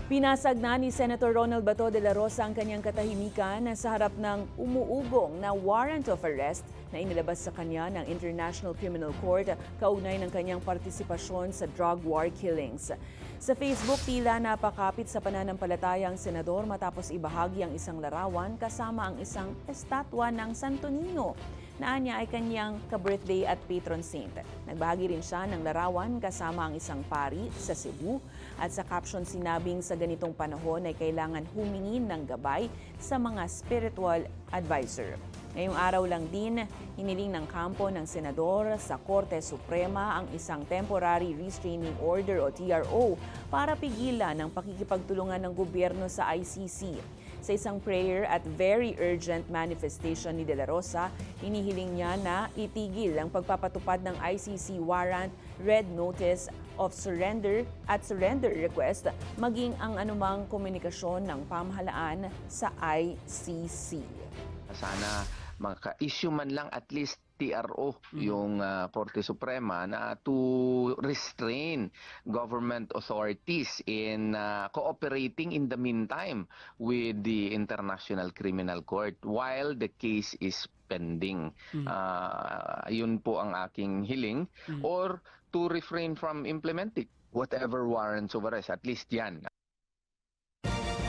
Pinasag na ni Senator Ronald Bato de la Rosa ang kanyang katahimikan sa harap ng umuugong na warrant of arrest na inilabas sa kanya ng International Criminal Court kaugnay ng kanyang partisipasyon sa drug war killings. Sa Facebook, tila napakapit sa pananampalataya ang senador matapos ibahagi ang isang larawan kasama ang isang estatwa ng Santo Niño na niya ay kanyang ka-birthday at patron saint. Nagbahagi rin siya ng larawan kasama ang isang pari sa Cebu at sa caption sinabing sa ganitong panahon ay kailangan humingi ng gabay sa mga spiritual advisor. Ngayong araw lang din, hiniling ng kampo ng senador sa Korte Suprema ang isang Temporary Restraining Order o TRO para pigilan ang pakikipagtulungan ng gobyerno sa ICC. Sa isang prayer at very urgent manifestation ni De La Rosa, hinihiling niya na itigil ang pagpapatupad ng ICC warrant, red notice of surrender at surrender request, maging ang anumang komunikasyon ng pamahalaan sa ICC. Sana maka-issue man lang at least TRO yung Korte Suprema na to restrain government authorities in cooperating in the meantime with the International Criminal Court while the case is pending. Yun po ang aking hiling or to refrain from implementing whatever warrants of arrest, at least yan.